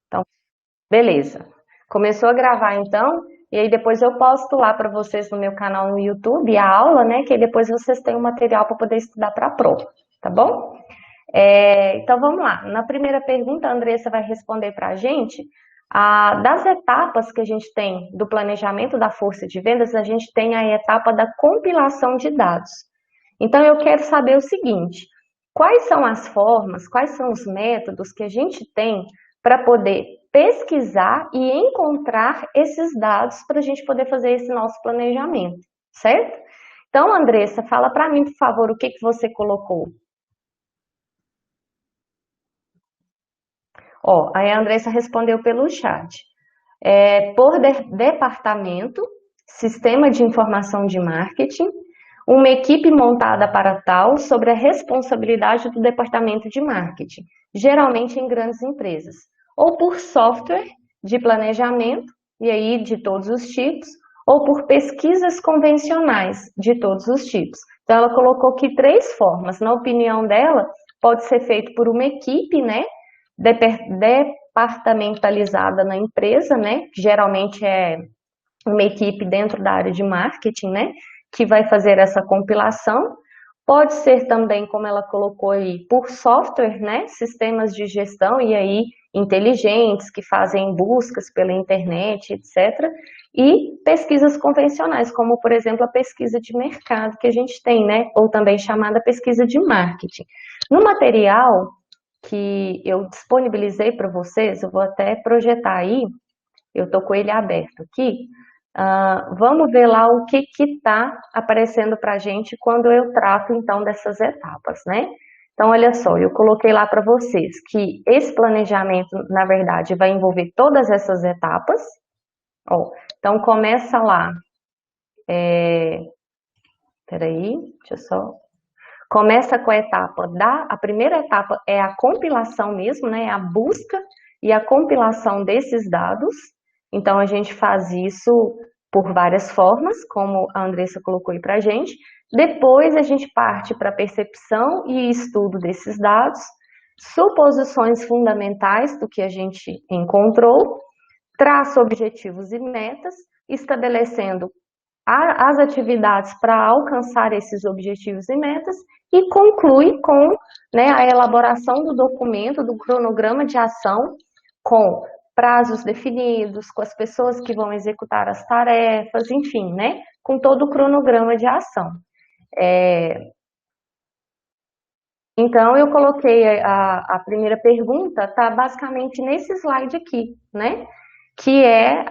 Então, beleza. Começou a gravar então, e aí depois eu posto lá para vocês no meu canal no YouTube a aula, né? Que aí depois vocês têm o material para poder estudar para a prova, tá bom? Então vamos lá. Na primeira pergunta, a Andressa vai responder para a gente. Das etapas que a gente tem do planejamento da força de vendas, a gente tem a etapa da compilação de dados. Então eu quero saber o seguinte: quais são as formas, quais são os métodos que a gente tem para poder pesquisar e encontrar esses dados para a gente poder fazer esse nosso planejamento, certo? Então, Andressa, fala para mim, por favor, o que que você colocou. Ó, aí a Andressa respondeu pelo chat. Por departamento, sistema de informação de marketing, uma equipe montada para tal sobre a responsabilidade do departamento de marketing, geralmente em grandes empresas, ou por software de planejamento, e aí de todos os tipos, ou por pesquisas convencionais de todos os tipos. Então ela colocou aqui 3 formas. Na opinião dela, pode ser feito por uma equipe, né, departamentalizada na empresa, né, que geralmente é uma equipe dentro da área de marketing, né, que vai fazer essa compilação. Pode ser também, como ela colocou aí, por software, né, sistemas de gestão e aí inteligentes que fazem buscas pela internet, etc. E pesquisas convencionais, como por exemplo a pesquisa de mercado que a gente tem, né, ou também chamada pesquisa de marketing. No material que eu disponibilizei para vocês, eu vou até projetar aí, eu estou com ele aberto aqui. Vamos ver lá o que está aparecendo para a gente quando eu trato então dessas etapas, né? Então, olha só, eu coloquei lá para vocês que esse planejamento, na verdade, vai envolver todas essas etapas. Ó, então, começa lá. Peraí, deixa eu só. Começa com a etapa a primeira etapa é a compilação mesmo, né? A busca e a compilação desses dados. Então, a gente faz isso por várias formas, como a Andressa colocou aí para a gente. Depois, a gente parte para a percepção e estudo desses dados, suposições fundamentais do que a gente encontrou, traça objetivos e metas, estabelecendo as atividades para alcançar esses objetivos e metas e conclui com, né, a elaboração do documento, do cronograma de ação, com prazos definidos, com as pessoas que vão executar as tarefas, enfim, né, com todo o cronograma de ação. Então, eu coloquei a primeira pergunta, tá basicamente nesse slide aqui, né, que é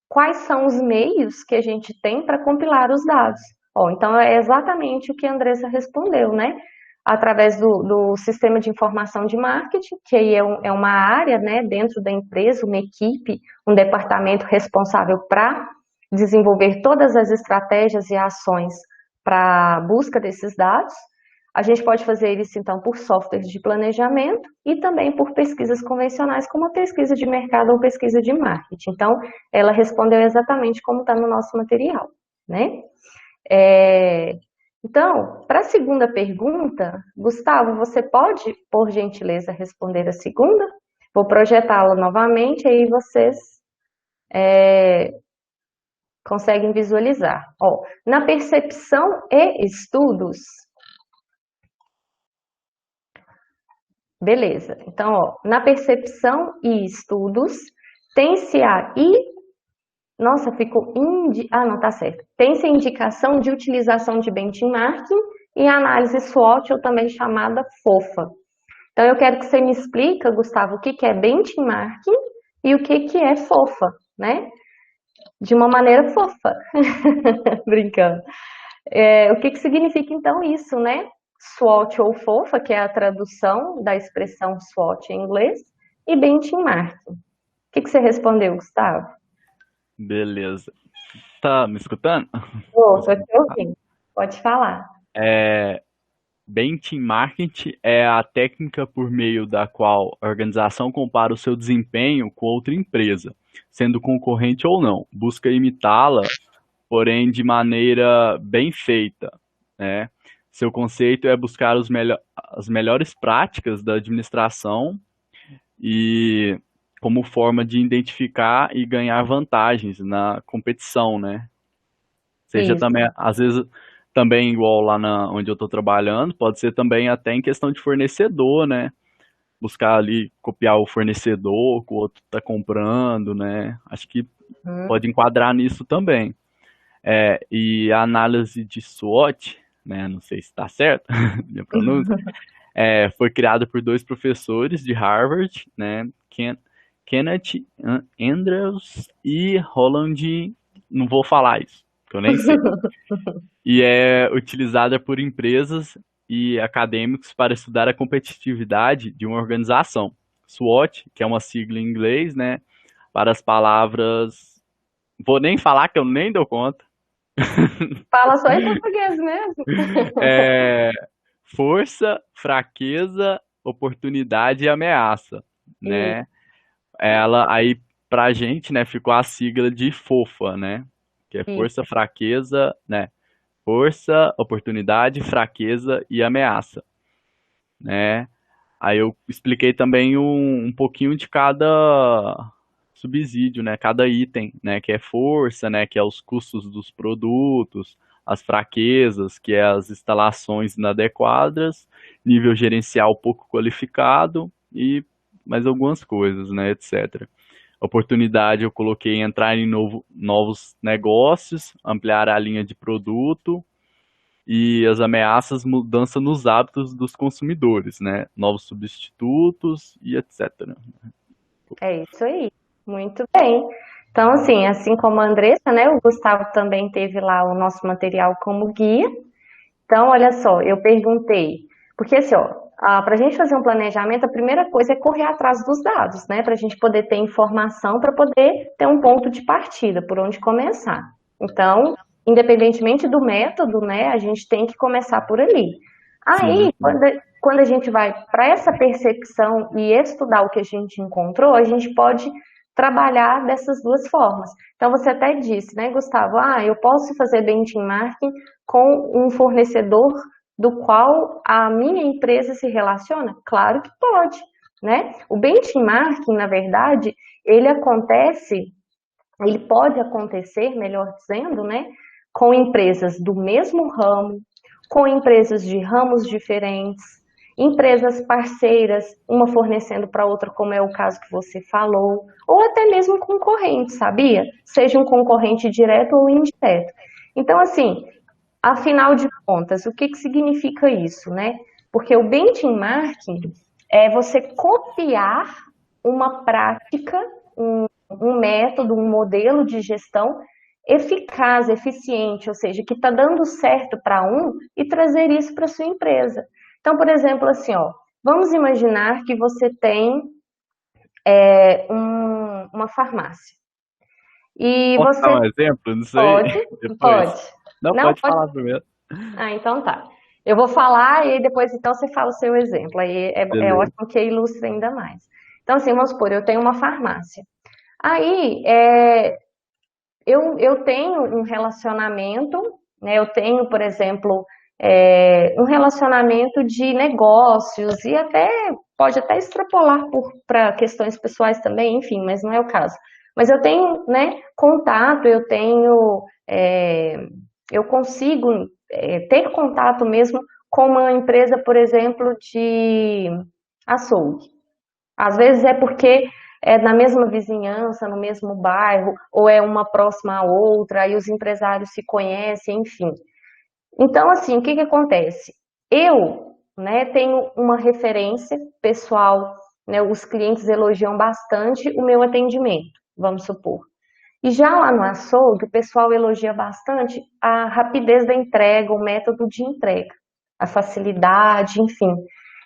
quais são os meios que a gente tem para compilar os dados. Então, é exatamente o que a Andressa respondeu, né? Através do sistema de informação de marketing, que aí é uma área, né, dentro da empresa, uma equipe, um departamento responsável para desenvolver todas as estratégias e ações para a busca desses dados. A gente pode fazer isso, então, por softwares de planejamento e também por pesquisas convencionais, como a pesquisa de mercado ou pesquisa de marketing. Então, ela respondeu exatamente como está no nosso material, né? Então, para a segunda pergunta, Gustavo, você pode, por gentileza, responder a segunda? Vou projetá-la novamente, aí vocês conseguem visualizar. Na percepção e estudos, beleza. Então, na percepção e estudos, tem-se nossa, ficou não, tá certo. Tem-se a indicação de utilização de benchmarking e análise SWOT, ou também chamada FOFA. Então, eu quero que você me explique, Gustavo, o que é benchmarking e o que é FOFA, né? De uma maneira fofa. Brincando. O que significa, então, isso, né? SWOT ou FOFA, que é a tradução da expressão SWOT em inglês, e benchmarking. O que você respondeu, Gustavo? Beleza. Tá me escutando? Tô te ouvindo. Pode falar. Benchmarking é a técnica por meio da qual a organização compara o seu desempenho com outra empresa, sendo concorrente ou não. Busca imitá-la, porém de maneira bem feita, né? Seu conceito é buscar as melhores práticas da administração e como forma de identificar e ganhar vantagens na competição, né? Seja Isso. também, às vezes, também igual lá onde eu estou trabalhando, pode ser também até em questão de fornecedor, né? Buscar ali copiar o fornecedor que o outro está comprando, né? Acho que Uhum. pode enquadrar nisso também. E a análise de SWOT, né? Não sei se está certo, minha pronúncia, foi criada por dois professores de Harvard, né? Kenneth Andrews e Roland, não vou falar isso, que eu nem sei. E é utilizada por empresas e acadêmicos para estudar a competitividade de uma organização. SWOT, que é uma sigla em inglês, né, para as palavras. Vou nem falar que eu nem dou conta. Fala só em português mesmo. É, força, fraqueza, oportunidade e ameaça, E, né? Ela aí pra gente, né, ficou a sigla de FOFA, né? Que é e, força, fraqueza, né? Força, oportunidade, fraqueza e ameaça, né? Aí eu expliquei também um pouquinho de cada subsídio, né? Cada item, né? Que é força, né? Que é os custos dos produtos, as fraquezas, que é as instalações inadequadas, nível gerencial pouco qualificado e mais algumas coisas, né? Etc. Oportunidade eu coloquei entrar em novos negócios, ampliar a linha de produto, e as ameaças, mudança nos hábitos dos consumidores, né? Novos substitutos e etc. é isso aí. Muito bem. Então, assim como a Andressa, né, o Gustavo também teve lá o nosso material como guia. Então, olha só, eu perguntei, porque assim, ó, para a gente fazer um planejamento, a primeira coisa é correr atrás dos dados, né, para a gente poder ter informação, para poder ter um ponto de partida, por onde começar. Então, independentemente do método, né, a gente tem que começar por ali. Sim, Aí, sim. quando a gente vai para essa percepção e estudar o que a gente encontrou, a gente pode trabalhar dessas duas formas. Então, você até disse, né, Gustavo, eu posso fazer benchmarking com um fornecedor do qual a minha empresa se relaciona? Claro que pode, né? O benchmarking, na verdade, ele acontece, ele pode acontecer, melhor dizendo, né, com empresas do mesmo ramo, com empresas de ramos diferentes, empresas parceiras, uma fornecendo para outra, como é o caso que você falou, ou até mesmo concorrentes, sabia? Seja um concorrente direto ou indireto. Então, assim, afinal de contas, o que que significa isso, né? Porque o benchmarking é você copiar uma prática, um método, um modelo de gestão eficaz, eficiente, ou seja, que está dando certo para um e trazer isso para sua empresa. Então, por exemplo, assim, ó, vamos imaginar que você tem uma farmácia e Posso dar você um exemplo? Não sei. pode, Depois. pode, Não, não pode pode. falar primeiro. Então tá. Eu vou falar e depois então você fala o seu exemplo. Aí é Beleza. ótimo que ilustre ainda mais. Então, assim, vamos supor, eu tenho uma farmácia. Aí, eu tenho um relacionamento, né? Eu tenho, por exemplo, um relacionamento de negócios e até pode até extrapolar para questões pessoais também, enfim, mas não é o caso. Mas eu tenho, né, contato, eu consigo ter contato mesmo com uma empresa, por exemplo, de açougue. Às vezes é porque é na mesma vizinhança, no mesmo bairro, ou é uma próxima à outra, aí os empresários se conhecem, enfim. Então, assim, o que que acontece? Eu, né, tenho uma referência pessoal, né, os clientes elogiam bastante o meu atendimento, vamos supor. E já lá no açougue, o pessoal elogia bastante a rapidez da entrega, o método de entrega, a facilidade, enfim.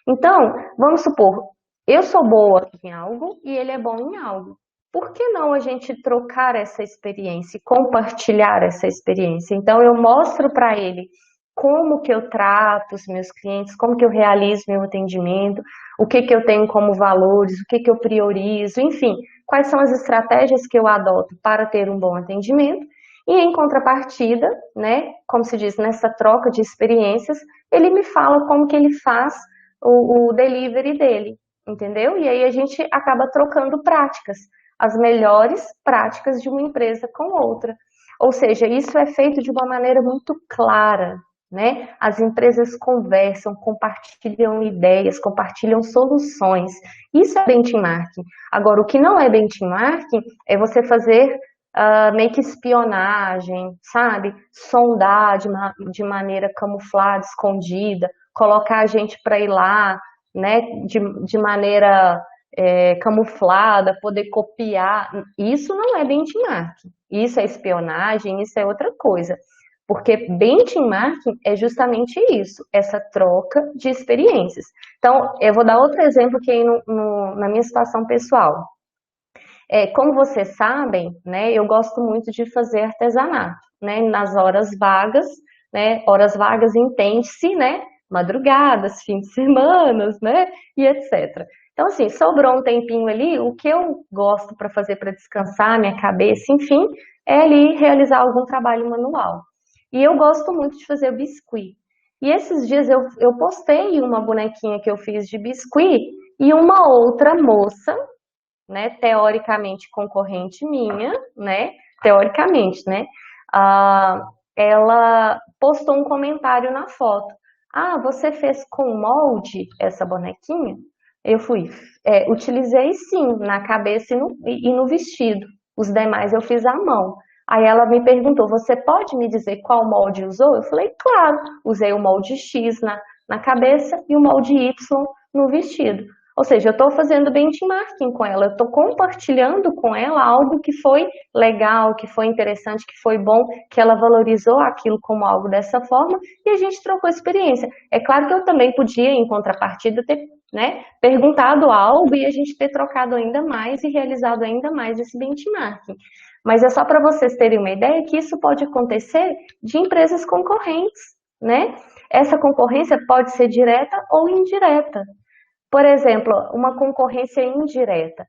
Então, vamos supor, eu sou boa em algo e ele é bom em algo. Por que não a gente trocar essa experiência e compartilhar essa experiência? Então, eu mostro para ele como que eu trato os meus clientes, como que eu realizo meu atendimento, o que que eu tenho como valores, o que que eu priorizo, enfim, quais são as estratégias que eu adoto para ter um bom atendimento. E em contrapartida, né, como se diz, nessa troca de experiências, ele me fala como que ele faz o delivery dele. entendeu? E aí a gente acaba trocando práticas, as melhores práticas de uma empresa com outra. Ou seja, isso é feito de uma maneira muito clara, né? As empresas conversam, compartilham ideias, compartilham soluções. Isso é benchmarking. Agora, o que não é benchmarking é você fazer meio que espionagem, sabe? Sondar de maneira camuflada, escondida, colocar a gente para ir lá, né? De maneira camuflada, poder copiar. Isso não é benchmarking. Isso é espionagem, isso é outra coisa. Porque benchmarking é justamente isso, essa troca de experiências. Então, eu vou dar outro exemplo que aí na minha situação pessoal. Como vocês sabem, né, eu gosto muito de fazer artesanato, né, nas horas vagas, né, horas vagas entende-se, né, madrugadas, fins de semana, né, e etc. Então, assim, sobrou um tempinho ali, o que eu gosto para fazer para descansar minha cabeça, enfim, é ali realizar algum trabalho manual. E eu gosto muito de fazer biscuit. E esses dias eu postei uma bonequinha que eu fiz de biscuit e uma outra moça, né, teoricamente concorrente minha, né, teoricamente, né, ela postou um comentário na foto. Ah, você fez com molde essa bonequinha? Eu utilizei sim, na cabeça e no vestido. Os demais eu fiz à mão. Aí ela me perguntou, você pode me dizer qual molde usou? Eu falei, claro, usei o molde X na cabeça e o molde Y no vestido. Ou seja, eu estou fazendo benchmarking com ela, eu estou compartilhando com ela algo que foi legal, que foi interessante, que foi bom, que ela valorizou aquilo como algo dessa forma e a gente trocou experiência. É claro que eu também podia, em contrapartida, ter, né, perguntado algo e a gente ter trocado ainda mais e realizado ainda mais esse benchmarking. Mas é só para vocês terem uma ideia que isso pode acontecer de empresas concorrentes, né? Essa concorrência pode ser direta ou indireta. Por exemplo, uma concorrência indireta.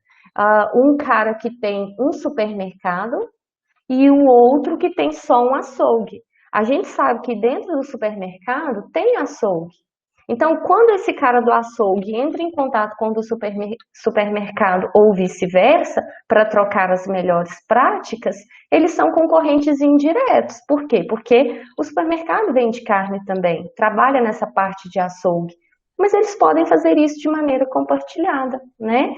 Um cara que tem um supermercado e o outro que tem só um açougue. A gente sabe que dentro do supermercado tem açougue. Então, quando esse cara do açougue entra em contato com o do supermercado ou vice-versa, para trocar as melhores práticas, eles são concorrentes indiretos. Por quê? Porque o supermercado vende carne também, trabalha nessa parte de açougue. Mas eles podem fazer isso de maneira compartilhada, né?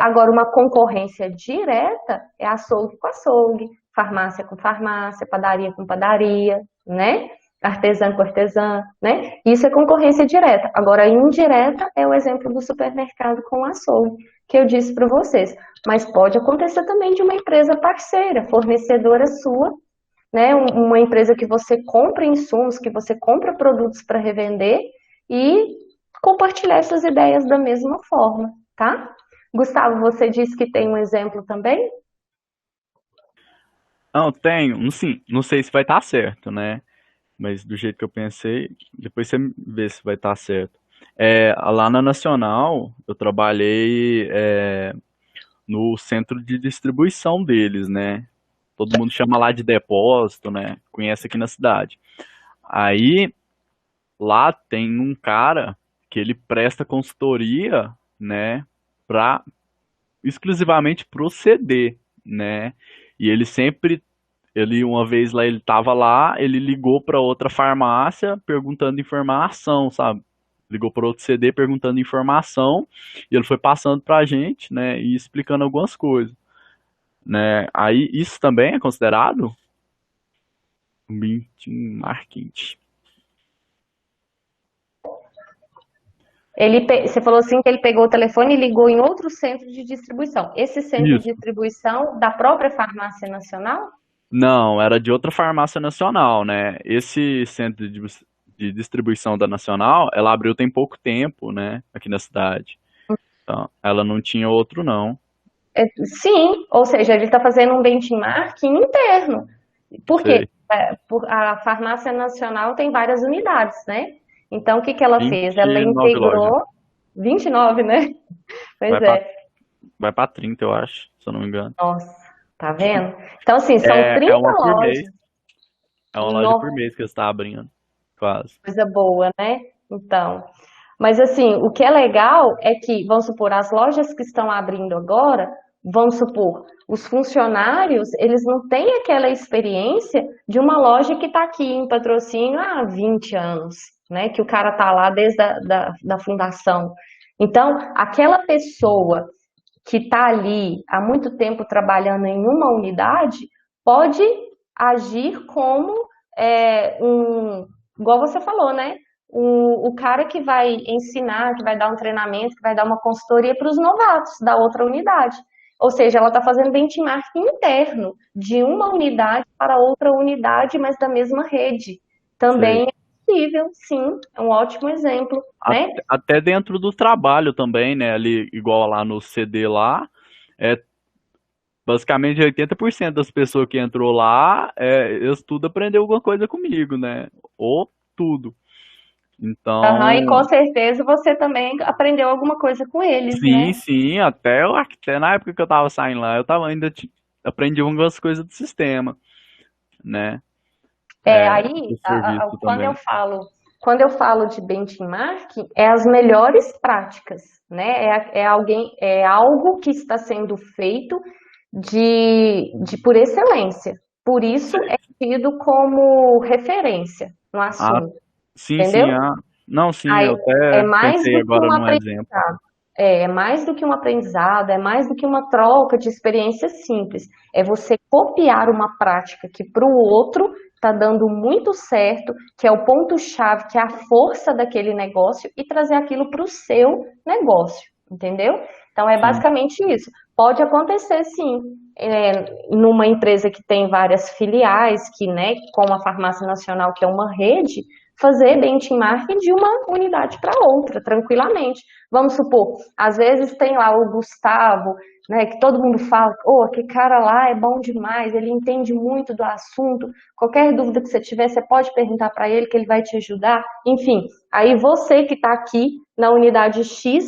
Agora, uma concorrência direta é açougue com açougue, farmácia com farmácia, padaria com padaria, né? Artesã com artesã, né? Isso é concorrência direta. Agora, indireta é o exemplo do supermercado com açougue, que eu disse para vocês. Mas pode acontecer também de uma empresa parceira, fornecedora sua, né? Uma empresa que você compra insumos, que você compra produtos para revender e compartilhar essas ideias da mesma forma, tá? Gustavo, você disse que tem um exemplo também? Não, tenho, sim, não sei se vai estar certo, né? Mas do jeito que eu pensei, depois você vê se vai estar certo. Lá na Nacional, eu trabalhei no centro de distribuição deles, né? Todo mundo chama lá de depósito, né? Conhece aqui na cidade. Aí, lá tem um cara que ele presta consultoria, né? Pra, exclusivamente pro CD, né? E ele sempre uma vez lá, ele tava lá, ele ligou para outra farmácia perguntando informação, sabe? Ligou para outro CD perguntando informação e ele foi passando pra gente, né, e explicando algumas coisas, né? Aí isso também é considerado benchmarking. Você falou assim que ele pegou o telefone e ligou em outro centro de distribuição. Esse centro de Isso. distribuição da própria farmácia nacional? Não, era de outra farmácia nacional, né? Esse centro de distribuição da Nacional, ela abriu tem pouco tempo, né, aqui na cidade. Então, ela não tinha outro, não. Sim, ou seja, ele está fazendo um benchmarking interno. Por quê? Sei. A farmácia nacional tem várias unidades, né? Então, o que que ela fez? Ela 29 lojas. integrou 29, né? Pois Vai pra, é. vai pra 30, eu acho, se eu não me engano. Nossa, tá vendo? Então, assim, são É 30 uma por mês. lojas. É uma loja por Nossa, mês que você está abrindo. Quase. coisa boa, né? Então. Mas assim, o que é legal é que, vamos supor, as lojas que estão abrindo agora, vamos supor, os funcionários, eles não têm aquela experiência de uma loja que está aqui em patrocínio há 20 anos, né? Que o cara está lá desde da fundação. Então, aquela pessoa que está ali há muito tempo trabalhando em uma unidade pode agir como igual você falou, né? O cara que vai ensinar, que vai dar um treinamento, que vai dar uma consultoria para os novatos da outra unidade. Ou seja, ela está fazendo benchmarking interno de uma unidade para outra unidade, mas da mesma rede. Também Sei. é possível, sim, é um ótimo exemplo, né? Até dentro do trabalho também, né? Ali, igual lá no CD lá, é basicamente 80% das pessoas que entrou lá, eles tudo aprendeu alguma coisa comigo, né? Ou tudo. Aham, e com Então, certeza você também aprendeu alguma coisa com eles, né? sim, sim, até na época que eu tava saindo lá, eu tava ainda aprendi algumas coisas do sistema, né? Aí, Do serviço também. quando eu falo de benchmarking, é as melhores práticas, né? É algo que está sendo feito por excelência. Por isso é Sei. tido como referência no Ah, assunto, sim, entendeu? sim, não, sim, Aí eu é até mais pensei do que agora um num exemplo. aprendizado. É mais do que um aprendizado, é mais do que uma troca de experiências simples. É você copiar uma prática que para o outro está dando muito certo, que é o ponto-chave, que é a força daquele negócio, e trazer aquilo para o seu negócio, entendeu? Então é Sim. basicamente isso. Pode acontecer sim, numa empresa que tem várias filiais, que, né, como a Farmácia Nacional, que é uma rede, fazer benchmarking de uma unidade para outra, tranquilamente. Vamos supor, às vezes tem lá o Gustavo, né, que todo mundo fala, oh, aquele cara lá é bom demais, ele entende muito do assunto, qualquer dúvida que você tiver, você pode perguntar para ele que ele vai te ajudar. Enfim, aí você que está aqui na unidade X,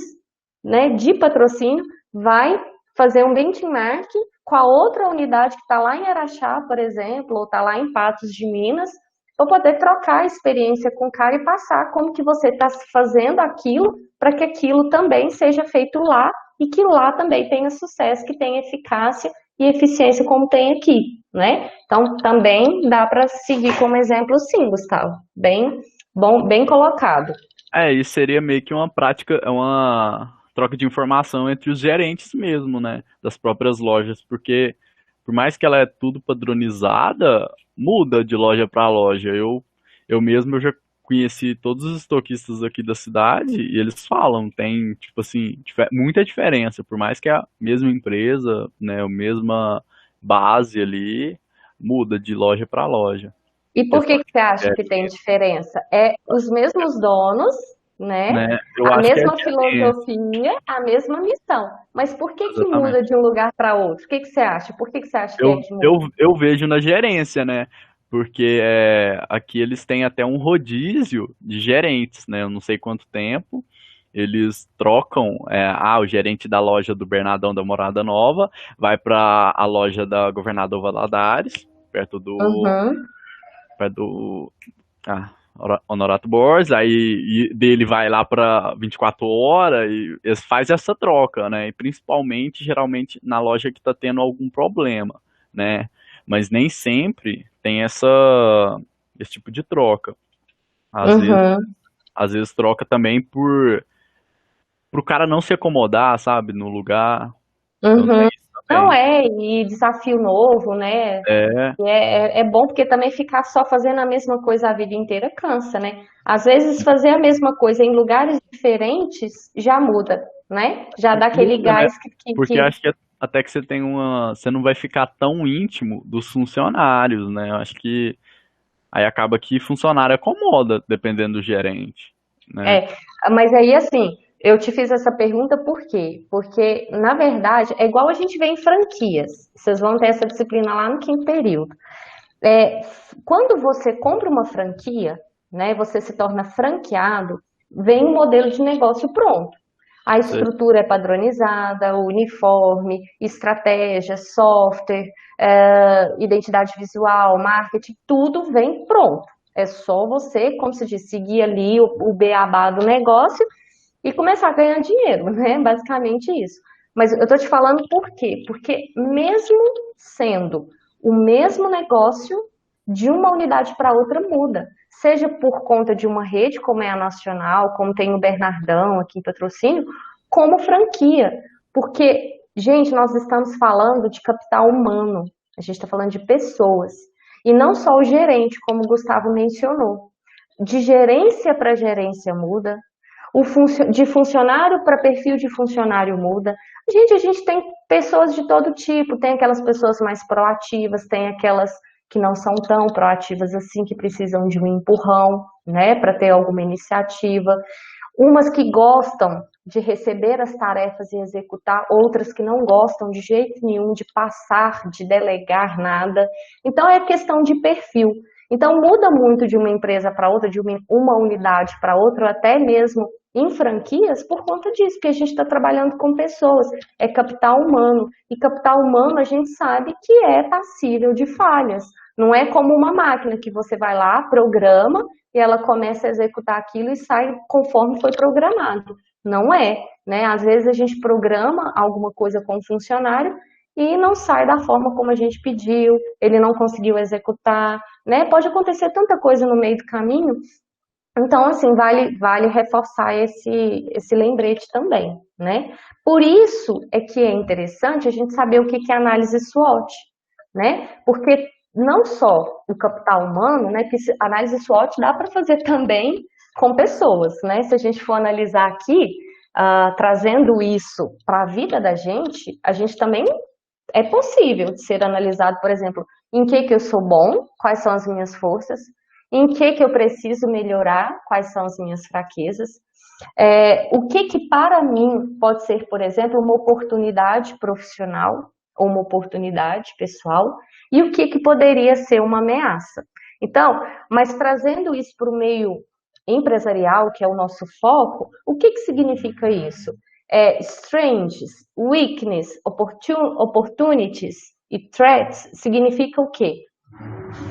né, de patrocínio, vai fazer um benchmark com a outra unidade que está lá em Araxá, por exemplo, ou está lá em Patos de Minas, para poder trocar a experiência com o cara e passar como que você está fazendo aquilo para que aquilo também seja feito lá e que lá também tenha sucesso, que tenha eficácia e eficiência como tem aqui, né? Então também dá para seguir como exemplo, sim, Gustavo. Bem bom, bem colocado. Isso seria meio que uma prática, uma troca de informação entre os gerentes mesmo, né? Das próprias lojas, porque por mais que ela é tudo padronizada, muda de loja para loja. Eu mesmo eu já conheci todos os estoquistas aqui da cidade e eles falam, tem, tipo assim, muita diferença, por mais que é a mesma empresa, né, a mesma base ali, muda de loja para loja. E por Questão que que você de acha que tem diferença? É os mesmos donos, né? né? Eu A acho que é mesma gerente, filosofia, a mesma missão. Mas por que que muda exatamente. de um lugar para outro? O que que você acha? Por que que você acha que é Eu, que eu, muda? eu vejo na gerência, né? Porque aqui eles têm até um rodízio de gerentes, né? Eu não sei quanto tempo. Eles trocam, o gerente da loja do Bernardão da Morada Nova vai para a loja da Governador Valadares, Uhum, perto do Honorato Borges, aí dele vai lá para 24 horas e eles fazem essa troca, né? E principalmente, geralmente, na loja que está tendo algum problema, né? Mas nem sempre tem esse tipo de troca. Às vezes, uhum, às vezes troca também pro cara não se acomodar, sabe, no lugar. Então tem uhum. isso Não também. e desafio novo, né? É, É bom porque também ficar só fazendo a mesma coisa a vida inteira cansa, né? Às vezes fazer a mesma coisa em lugares diferentes já muda, né? Já dá aquele muda, né? gás Porque acho que até que você não vai ficar tão íntimo dos funcionários, né? Eu acho que aí acaba que funcionário acomoda, dependendo do gerente, né? É, mas aí assim, eu te fiz essa pergunta por quê? Porque, na verdade, é igual a gente vê em franquias. Vocês vão ter essa disciplina lá no quinto período. É, quando você compra uma franquia, né, você se torna franqueado, vem um modelo de negócio pronto. A Você- estrutura é padronizada, o uniforme, estratégia, software, identidade visual, marketing, tudo vem pronto. É só você, como se diz, seguir ali o beabá do negócio e começar a ganhar dinheiro, né? Basicamente isso. Mas eu tô te falando por quê? Porque mesmo sendo o mesmo negócio, de uma unidade para outra muda. Seja por conta de uma rede como é a Nacional, como tem o Bernardão aqui em Patrocínio, como franquia. Porque, gente, nós estamos falando de capital humano, a gente está falando de pessoas. E não só o gerente, como o Gustavo mencionou. De gerência para gerência muda, de funcionário para perfil de funcionário muda. A gente tem pessoas de todo tipo, tem aquelas pessoas mais proativas, tem aquelas que não são tão proativas assim, que precisam de um empurrão, né, para ter alguma iniciativa. Umas que gostam de receber as tarefas e executar, outras que não gostam de jeito nenhum de passar, de delegar nada. Então é questão de perfil. Então muda muito de uma empresa para outra, de uma unidade para outra, ou até mesmo em franquias por conta disso, porque a gente está trabalhando com pessoas, é capital humano, e capital humano a gente sabe que é passível de falhas. Não é como uma máquina que você vai lá, programa, e ela começa a executar aquilo e sai conforme foi programado. Não é, né? Às vezes a gente programa alguma coisa com o funcionário e não sai da forma como a gente pediu, ele não conseguiu executar, né? Pode acontecer tanta coisa no meio do caminho. Então, assim, vale reforçar esse lembrete também, né? Por isso é que é interessante a gente saber o que é análise SWOT, né? Porque não só o capital humano, né? Que análise SWOT dá para fazer também com pessoas, né? Se a gente for analisar aqui, trazendo isso para a vida da gente, a gente também é possível de ser analisado, por exemplo, em que eu sou bom, quais são as minhas forças, em que eu preciso melhorar, quais são as minhas fraquezas, o que para mim pode ser, por exemplo, uma oportunidade profissional ou uma oportunidade pessoal, e o que poderia ser uma ameaça. Então, mas trazendo isso para o meio empresarial, que é o nosso foco, o que significa isso? Strengths, weakness, opportunities e threats significa o quê?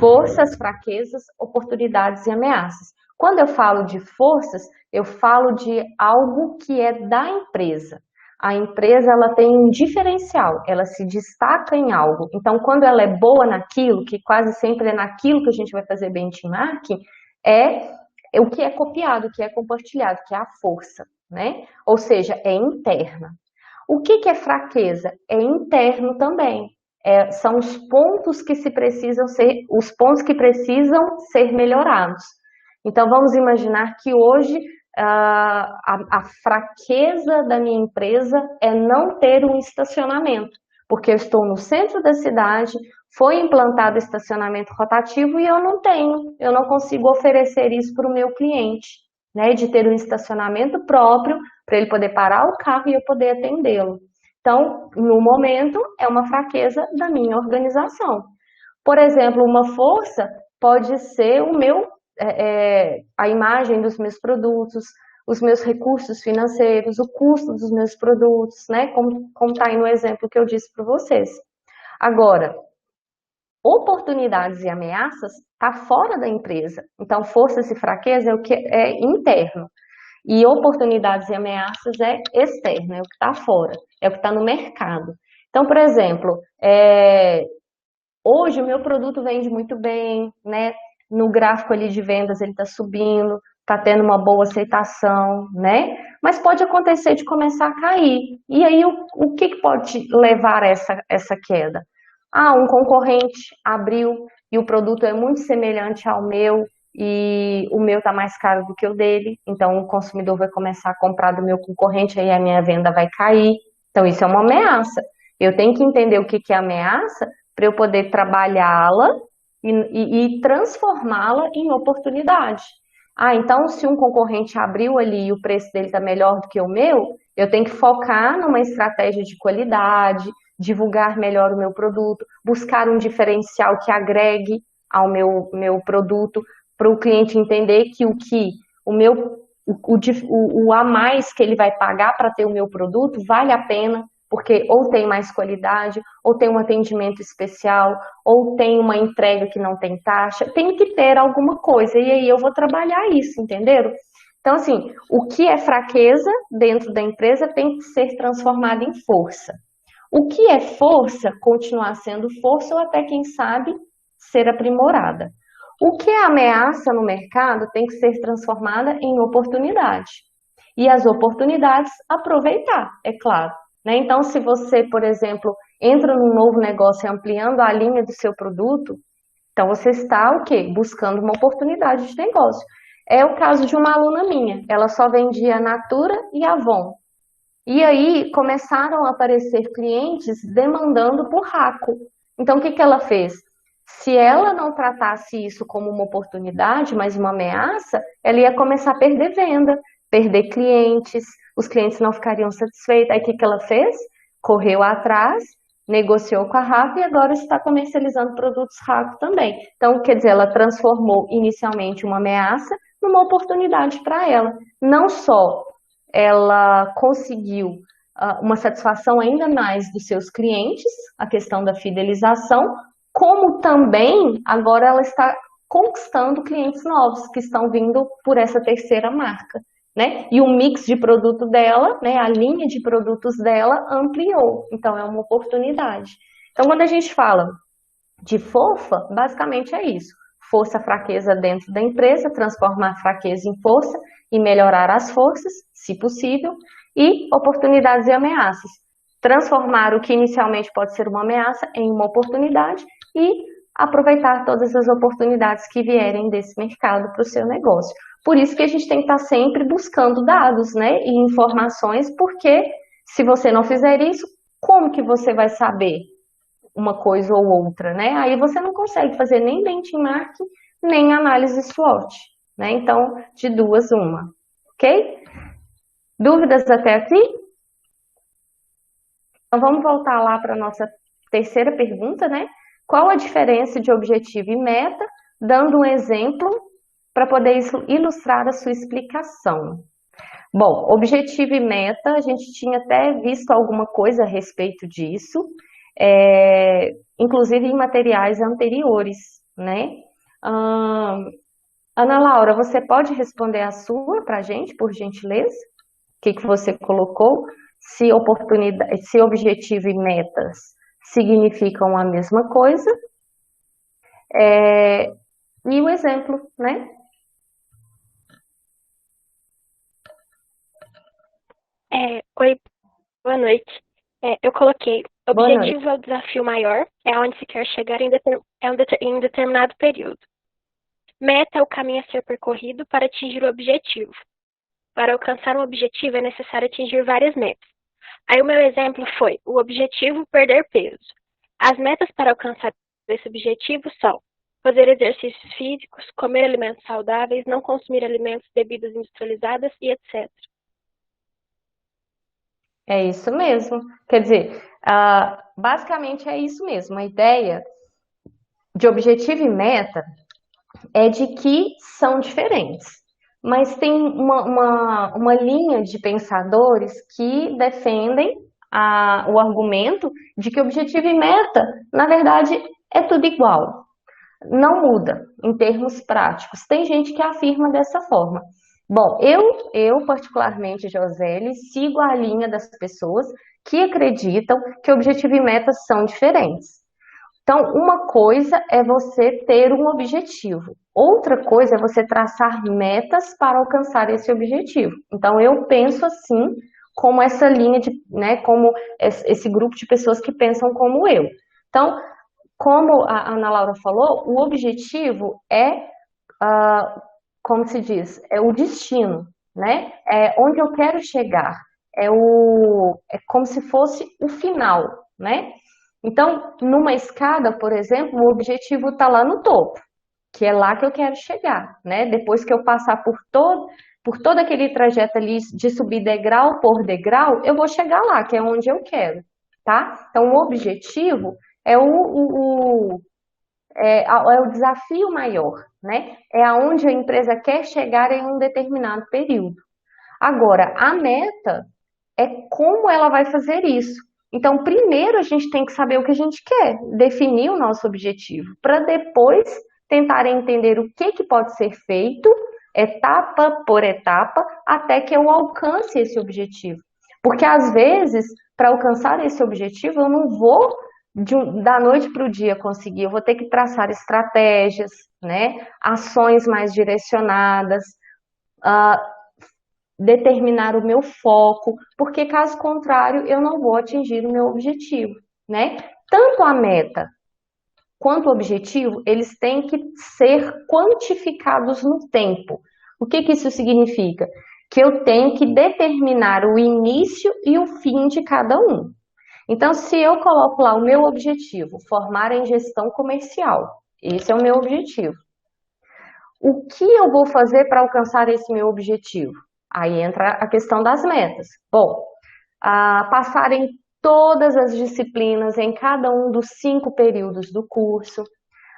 Forças, fraquezas, oportunidades e ameaças. Quando eu falo de forças, eu falo de algo que é da empresa. A empresa ela tem um diferencial, ela se destaca em algo. Então, quando ela é boa naquilo, que quase sempre é naquilo que a gente vai fazer benchmarking, é o que é copiado, o que é compartilhado, que é a força, né? Ou seja, é interna. O que é fraqueza? É interno também. São os pontos que os pontos que precisam ser melhorados. Então vamos imaginar que hoje a fraqueza da minha empresa é não ter um estacionamento, porque eu estou no centro da cidade, foi implantado estacionamento rotativo e eu não consigo oferecer isso para o meu cliente, né? De ter um estacionamento próprio para ele poder parar o carro e eu poder atendê-lo. Então, no momento, é uma fraqueza da minha organização. Por exemplo, uma força pode ser a imagem dos meus produtos, os meus recursos financeiros, o custo dos meus produtos, né? Como está aí no exemplo que eu disse para vocês. Agora, oportunidades e ameaças está fora da empresa. Então, forças e fraquezas é o que é interno. E oportunidades e ameaças é externo, é o que está fora, é o que está no mercado. Então, por exemplo, hoje o meu produto vende muito bem, né? No gráfico ali de vendas ele está subindo, está tendo uma boa aceitação, né? Mas pode acontecer de começar a cair. E aí o que pode levar a essa queda? Um concorrente abriu e o produto é muito semelhante ao meu, e o meu está mais caro do que o dele, então o consumidor vai começar a comprar do meu concorrente, aí a minha venda vai cair. Então isso é uma ameaça. Eu tenho que entender o que é ameaça para eu poder trabalhá-la e transformá-la em oportunidade. Então se um concorrente abriu ali e o preço dele está melhor do que o meu, eu tenho que focar numa estratégia de qualidade, divulgar melhor o meu produto, buscar um diferencial que agregue ao meu produto, para o cliente entender que o a mais que ele vai pagar para ter o meu produto vale a pena, porque ou tem mais qualidade, ou tem um atendimento especial, ou tem uma entrega que não tem taxa, tem que ter alguma coisa, e aí eu vou trabalhar isso, entenderam? Então, assim, o que é fraqueza dentro da empresa tem que ser transformado em força. O que é força, continuar sendo força ou até, quem sabe, ser aprimorada. O que é ameaça no mercado tem que ser transformada em oportunidade. E as oportunidades, aproveitar, é claro. Né? Então, se você, por exemplo, entra num novo negócio ampliando a linha do seu produto, então você está o quê? Buscando uma oportunidade de negócio. É o caso de uma aluna minha, ela só vendia Natura e Avon. E aí começaram a aparecer clientes demandando por raco. Então, o que que ela fez? Se ela não tratasse isso como uma oportunidade, mas uma ameaça, ela ia começar a perder venda, perder clientes, os clientes não ficariam satisfeitos. Aí, o que que ela fez? Correu atrás, negociou com a Raco e agora está comercializando produtos Raco também. Então, quer dizer, ela transformou inicialmente uma ameaça numa oportunidade para ela. Não só ela conseguiu uma satisfação ainda mais dos seus clientes, a questão da fidelização, como também agora ela está conquistando clientes novos que estão vindo por essa terceira marca, né? E o mix de produto dela, né, a linha de produtos dela ampliou, então é uma oportunidade. Então, quando a gente fala de fofa, basicamente é isso. Força, fraqueza dentro da empresa, transformar a fraqueza em força e melhorar as forças, se possível, e oportunidades e ameaças. Transformar o que inicialmente pode ser uma ameaça em uma oportunidade e aproveitar todas as oportunidades que vierem desse mercado para o seu negócio. Por isso que a gente tem que estar sempre buscando dados, né, e informações, porque se você não fizer isso, como que você vai saber uma coisa ou outra, né? Aí você não consegue fazer nem benchmark, nem análise SWOT, né? Então, de duas, uma, ok? Dúvidas até aqui? Então, vamos voltar lá para a nossa terceira pergunta, né? Qual a diferença de objetivo e meta, dando um exemplo para poder ilustrar a sua explicação. Bom, objetivo e meta, a gente tinha até visto alguma coisa a respeito disso, inclusive em materiais anteriores, né? Ana Laura, você pode responder a sua para a gente, por gentileza? O que que você colocou? Se oportunidade, se objetivo e metas significam a mesma coisa, e o exemplo, né? Oi, boa noite. Eu coloquei, Boa noite. objetivo é o desafio maior, é onde se quer chegar em determinado período. Meta é o caminho a ser percorrido para atingir o objetivo. Para alcançar um objetivo é necessário atingir várias metas. Aí o meu exemplo foi o objetivo perder peso. As metas para alcançar esse objetivo são fazer exercícios físicos, comer alimentos saudáveis, não consumir alimentos, bebidas industrializadas e etc. É isso mesmo. Quer dizer, basicamente é isso mesmo. A ideia de objetivo e meta é de que são diferentes. Mas tem uma linha de pensadores que defendem o argumento de que objetivo e meta, na verdade, é tudo igual. Não muda em termos práticos. Tem gente que afirma dessa forma. Bom, eu particularmente, Josélie, sigo a linha das pessoas que acreditam que objetivo e metas são diferentes. Então, uma coisa é você ter um objetivo, outra coisa é você traçar metas para alcançar esse objetivo. Então, eu penso assim, como essa linha de, né, como esse grupo de pessoas que pensam como eu. Então, como a Ana Laura falou, o objetivo é, como se diz, é o destino, né? É onde eu quero chegar, é como se fosse o final, né? Então, numa escada, por exemplo, o objetivo está lá no topo, que é lá que eu quero chegar, né? Depois que eu passar por todo aquele trajeto ali de subir degrau por degrau, eu vou chegar lá, que é onde eu quero, tá? Então, o objetivo é o desafio maior, né? É aonde a empresa quer chegar em um determinado período. Agora, a meta é como ela vai fazer isso. Então, primeiro a gente tem que saber o que a gente quer, definir o nosso objetivo, para depois tentar entender o que pode ser feito, etapa por etapa, até que eu alcance esse objetivo. Porque às vezes, para alcançar esse objetivo, eu não vou da noite para o dia conseguir, eu vou ter que traçar estratégias, né? Ações mais direcionadas, determinar o meu foco, porque caso contrário eu não vou atingir o meu objetivo, né? Tanto a meta quanto o objetivo, eles têm que ser quantificados no tempo. O que isso significa? Que eu tenho que determinar o início e o fim de cada um. Então, se eu coloco lá o meu objetivo, formar em gestão comercial, esse é o meu objetivo. O que eu vou fazer para alcançar esse meu objetivo? Aí entra a questão das metas. Bom, passar em todas as disciplinas em cada um dos 5 períodos do curso.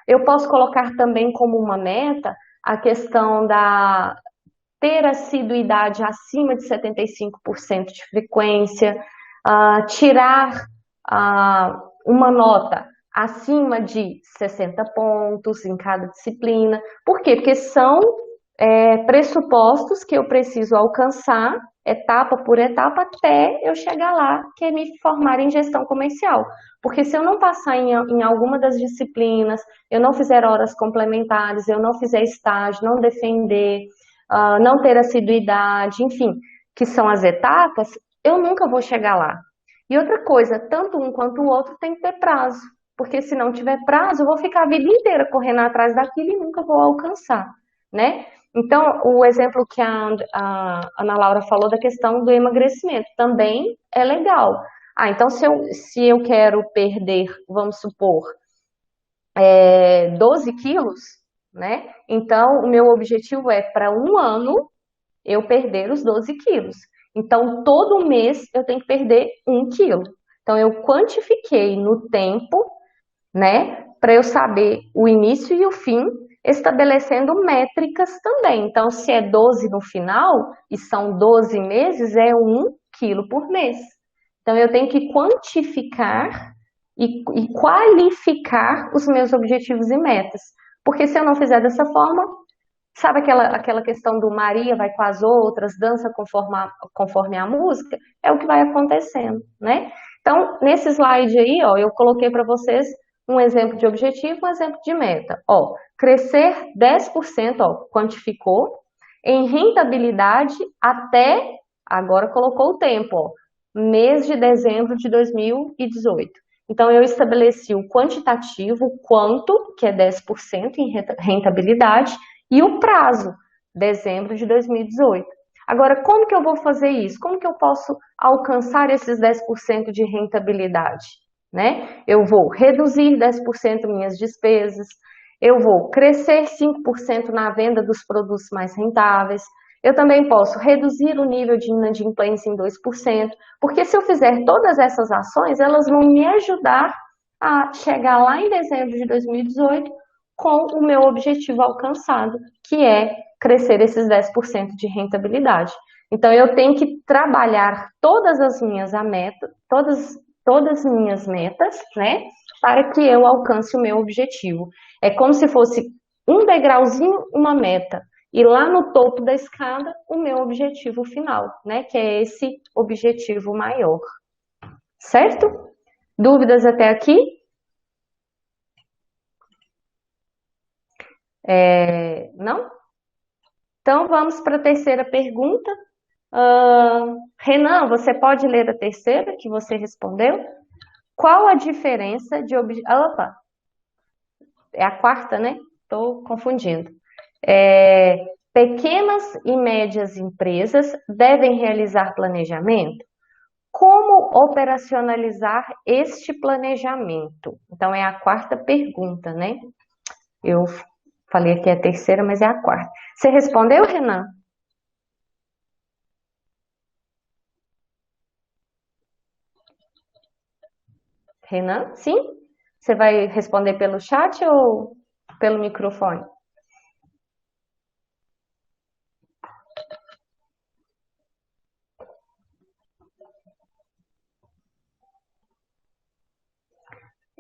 Eu posso colocar também como uma meta a questão da ter assiduidade acima de 75% de frequência, tirar uma nota acima de 60 pontos em cada disciplina. Por quê? Porque são pressupostos que eu preciso alcançar etapa por etapa até eu chegar lá, que é me formar em gestão comercial. Porque se eu não passar em alguma das disciplinas, eu não fizer horas complementares, eu não fizer estágio, não defender, não ter assiduidade, enfim, que são as etapas, eu nunca vou chegar lá. E outra coisa, tanto um quanto o outro tem que ter prazo, porque se não tiver prazo, eu vou ficar a vida inteira correndo atrás daquilo e nunca vou alcançar, né? Então, o exemplo que a Ana Laura falou da questão do emagrecimento também é legal. Então se eu quero perder, vamos supor, 12 quilos, né? Então, o meu objetivo é para um ano eu perder os 12 quilos. Então, todo mês eu tenho que perder 1 quilo. Então, eu quantifiquei no tempo, né, para eu saber o início e o fim, estabelecendo métricas também. Então, se é 12 no final e são 12 meses, é 1 quilo por mês. Então, eu tenho que quantificar e qualificar os meus objetivos e metas. Porque se eu não fizer dessa forma, sabe aquela questão do Maria vai com as outras, dança conforme a música? É o que vai acontecendo, né? Então, nesse slide aí, ó, eu coloquei para vocês um exemplo de objetivo, um exemplo de meta. Ó, crescer 10%, ó, quantificou, em rentabilidade até, agora colocou o tempo, ó, mês de dezembro de 2018. Então, eu estabeleci o quantitativo, quanto, que é 10% em rentabilidade, e o prazo, dezembro de 2018. Agora, como que eu vou fazer isso? Como que eu posso alcançar esses 10% de rentabilidade? Né? Eu vou reduzir 10% minhas despesas, eu vou crescer 5% na venda dos produtos mais rentáveis, eu também posso reduzir o nível de inadimplência em 2%, porque se eu fizer todas essas ações, elas vão me ajudar a chegar lá em dezembro de 2018 com o meu objetivo alcançado, que é crescer esses 10% de rentabilidade. Então, eu tenho que trabalhar todas as minhas metas, todas as minhas metas, né, para que eu alcance o meu objetivo. É como se fosse um degrauzinho, uma meta, e lá no topo da escada, o meu objetivo final, né, que é esse objetivo maior. Certo? Dúvidas até aqui? Não? Então, vamos para a terceira pergunta. Renan, você pode ler a terceira que você respondeu? Qual a diferença de Opa, é a quarta, né? Estou confundindo. Pequenas e médias empresas devem realizar planejamento? Como operacionalizar este planejamento? Então, é a quarta pergunta, né? Eu falei que é a terceira, mas é a quarta. Você respondeu, Renan? Renan, sim? Você vai responder pelo chat ou pelo microfone?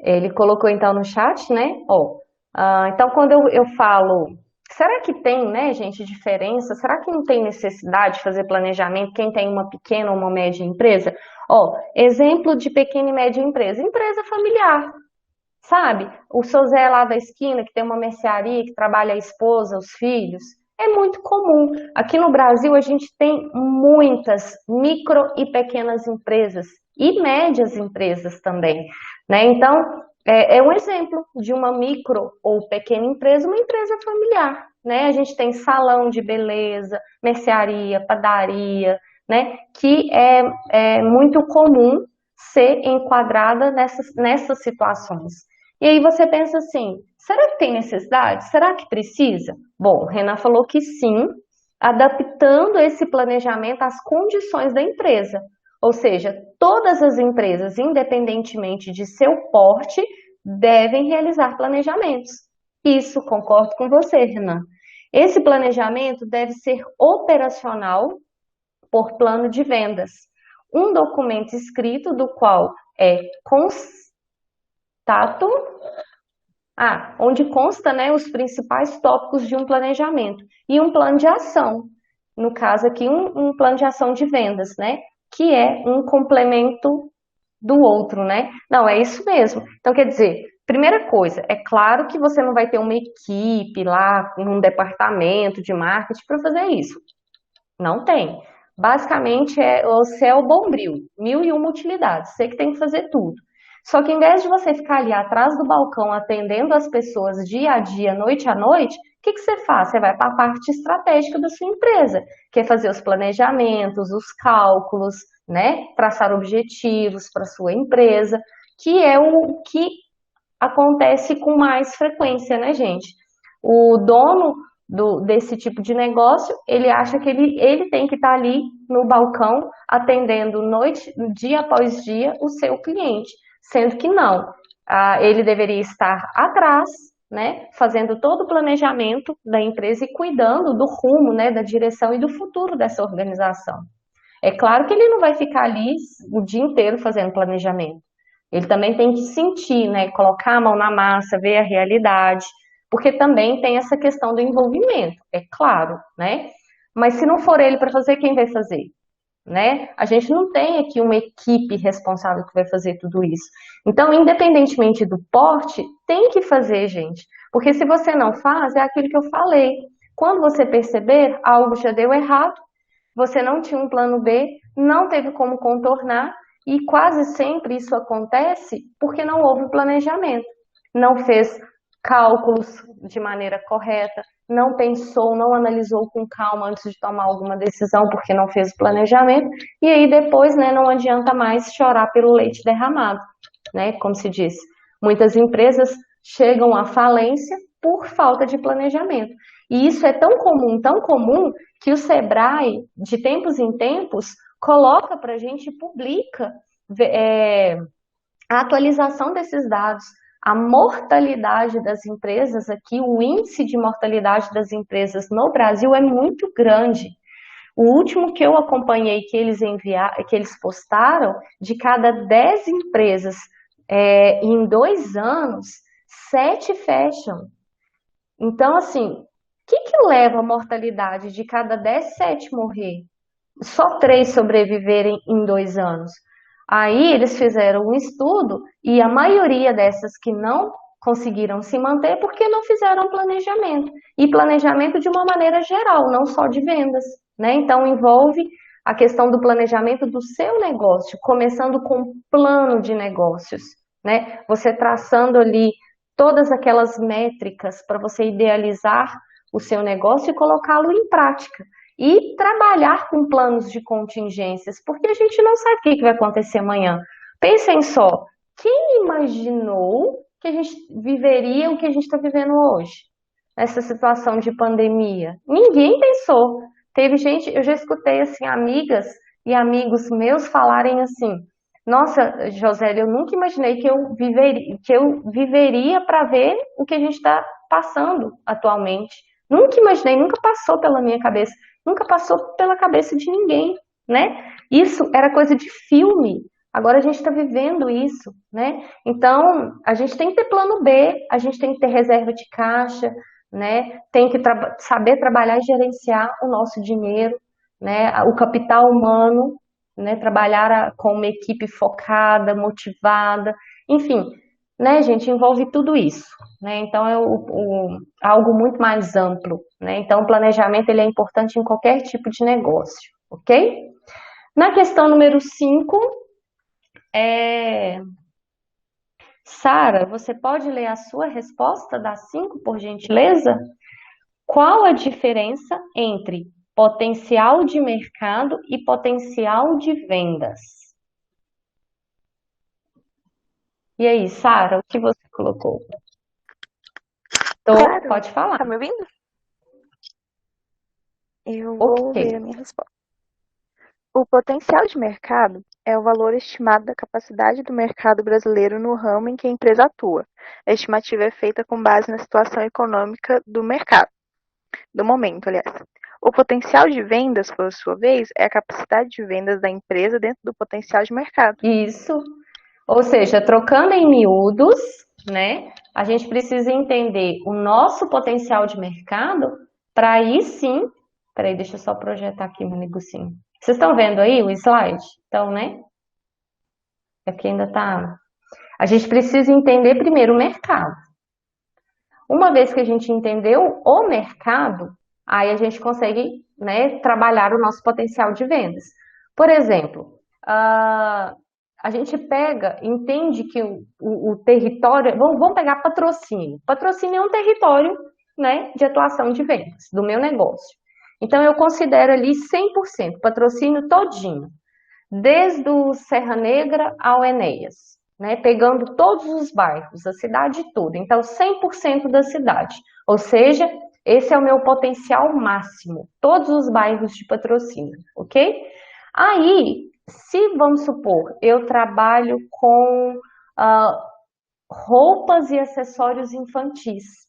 Ele colocou então no chat, né? Ó, então quando eu falo, será que tem, né, gente, diferença? Será que não tem necessidade de fazer planejamento quem tem uma pequena ou uma média empresa? Ó, exemplo de pequena e média empresa, empresa familiar, sabe? O seu Zé lá da esquina que tem uma mercearia, que trabalha a esposa, os filhos, é muito comum. Aqui no Brasil a gente tem muitas micro e pequenas empresas e médias empresas também, né? Então, é um exemplo de uma micro ou pequena empresa, uma empresa familiar, né? A gente tem salão de beleza, mercearia, padaria, né? Que é muito comum ser enquadrada nessas situações. E aí você pensa assim, será que tem necessidade? Será que precisa? Bom, o Renan falou que sim, adaptando esse planejamento às condições da empresa. Ou seja, todas as empresas, independentemente de seu porte, devem realizar planejamentos. Isso, concordo com você, Renan. Esse planejamento deve ser operacional por plano de vendas. Um documento escrito do qual é constato, onde consta, né, os principais tópicos de um planejamento e um plano de ação. No caso aqui, um plano de ação de vendas, né, que é um complemento do outro, né? Não, é isso mesmo. Então, quer dizer, primeira coisa, é claro que você não vai ter uma equipe lá, um departamento de marketing para fazer isso. Não tem. Basicamente, você é o bombril, 1001 utilidades, você que tem que fazer tudo. Só que em vez de você ficar ali atrás do balcão atendendo as pessoas dia a dia, noite a noite, o que você faz? Você vai para a parte estratégica da sua empresa, que é fazer os planejamentos, os cálculos, né? Traçar objetivos para a sua empresa, que é o que acontece com mais frequência, né, gente? O dono desse tipo de negócio, ele acha que ele tem que estar ali no balcão atendendo dia após dia o seu cliente, sendo que não. Ele deveria estar atrás, né, fazendo todo o planejamento da empresa e cuidando do rumo, né, da direção e do futuro dessa organização. É claro que ele não vai ficar ali o dia inteiro fazendo planejamento. Ele também tem que sentir, né, colocar a mão na massa, ver a realidade, porque também tem essa questão do envolvimento, é claro, né? Mas se não for ele para fazer, quem vai fazer? Né? A gente não tem aqui uma equipe responsável que vai fazer tudo isso. Então, independentemente do porte, tem que fazer, gente. Porque se você não faz, é aquilo que eu falei. Quando você perceber, algo já deu errado, você não tinha um plano B, não teve como contornar, e quase sempre isso acontece porque não houve planejamento, não fez cálculos de maneira correta, não pensou, não analisou com calma antes de tomar alguma decisão porque não fez o planejamento, e aí depois, né, não adianta mais chorar pelo leite derramado, né, como se diz. Muitas empresas chegam à falência por falta de planejamento. E isso é tão comum, que o Sebrae, de tempos em tempos, coloca para a gente e publica a atualização desses dados. A mortalidade das empresas aqui, o índice de mortalidade das empresas no Brasil é muito grande. O último que eu acompanhei que eles postaram, de cada 10 empresas em 2 anos, 7 fecham. Então, assim, o que leva a mortalidade de cada 10, 7 morrer? Só 3 sobreviverem em 2 anos. Aí eles fizeram um estudo e a maioria dessas que não conseguiram se manter porque não fizeram planejamento. E planejamento de uma maneira geral, não só de vendas, né? Então envolve a questão do planejamento do seu negócio, começando com plano de negócios, né? Você traçando ali todas aquelas métricas para você idealizar o seu negócio e colocá-lo em prática. E trabalhar com planos de contingências, porque a gente não sabe o que vai acontecer amanhã. Pensem só, quem imaginou que a gente viveria o que a gente está vivendo hoje, nessa situação de pandemia? Ninguém pensou. Teve gente, eu já escutei assim, amigas e amigos meus falarem assim, nossa, Josélia, eu nunca imaginei que eu viveria para ver o que a gente está passando atualmente. Nunca imaginei, nunca passou pela minha cabeça, nunca passou pela cabeça de ninguém, né? Isso era coisa de filme. Agora a gente está vivendo isso, né? Então, a gente tem que ter plano B, a gente tem que ter reserva de caixa, né? Tem que saber trabalhar e gerenciar o nosso dinheiro, né? O capital humano, né? Trabalhar com uma equipe focada, motivada, enfim, né, gente? Envolve tudo isso, né? Então, é algo muito mais amplo, né? Então, o planejamento ele é importante em qualquer tipo de negócio, ok? Na questão número 5, Sara, você pode ler a sua resposta da 5, por gentileza? Qual a diferença entre potencial de mercado e potencial de vendas? E aí, Sara, o que você colocou? Claro. Pode falar. Tá me ouvindo? Eu vou Ok. ler a minha resposta. O potencial de mercado é o valor estimado da capacidade do mercado brasileiro no ramo em que a empresa atua. A estimativa é feita com base na situação econômica do mercado, do momento, aliás. O potencial de vendas, por sua vez, é a capacidade de vendas da empresa dentro do potencial de mercado. Isso. Ou seja, trocando em miúdos, né? A gente precisa entender o nosso potencial de mercado para aí sim. Peraí, deixa eu só projetar aqui meu negocinho. Vocês estão vendo aí o slide? Então, né? Aqui ainda tá. A gente precisa entender primeiro o mercado. Uma vez que a gente entendeu o mercado, aí a gente consegue, né, trabalhar o nosso potencial de vendas. Por exemplo, a gente entende que o território. Vamos pegar patrocínio. Patrocínio é um território, né, de atuação de vendas do meu negócio. Então, eu considero ali 100%, patrocínio todinho, desde o Serra Negra ao Enéas, né, pegando todos os bairros, a cidade toda. Então, 100% da cidade. Ou seja, esse é o meu potencial máximo, todos os bairros de patrocínio, ok? Aí, se, vamos supor, eu trabalho com roupas e acessórios infantis.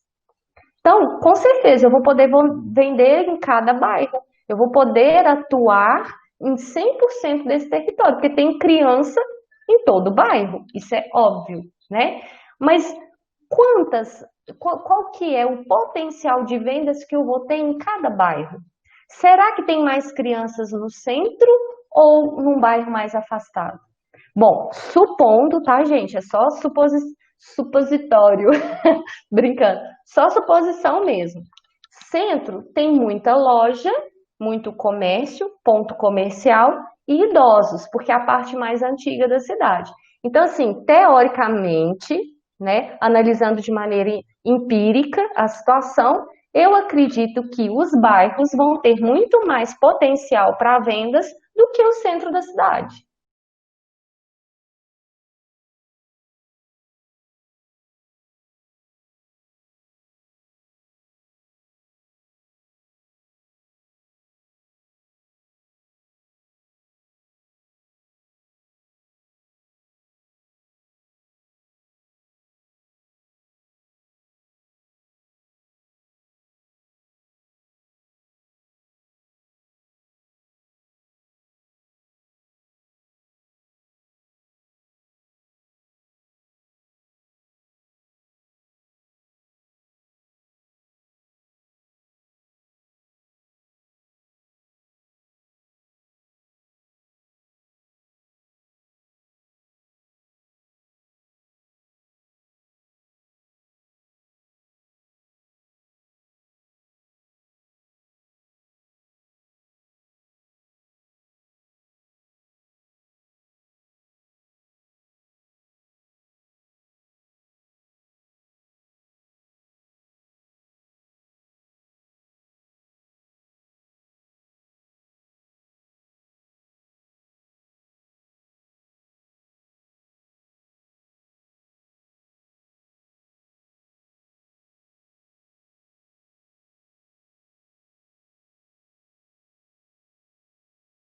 Então, com certeza, eu vou poder vender em cada bairro. Eu vou poder atuar em 100% desse território, porque tem criança em todo o bairro. Isso é óbvio, né? Mas qual que é o potencial de vendas que eu vou ter em cada bairro? Será que tem mais crianças no centro ou num bairro mais afastado? Bom, supondo, tá, gente? É só supositório, brincando, só suposição mesmo. Centro tem muita loja, muito comércio, ponto comercial e idosos, porque é a parte mais antiga da cidade. Então, assim, teoricamente, né, analisando de maneira empírica a situação, eu acredito que os bairros vão ter muito mais potencial para vendas do que o centro da cidade.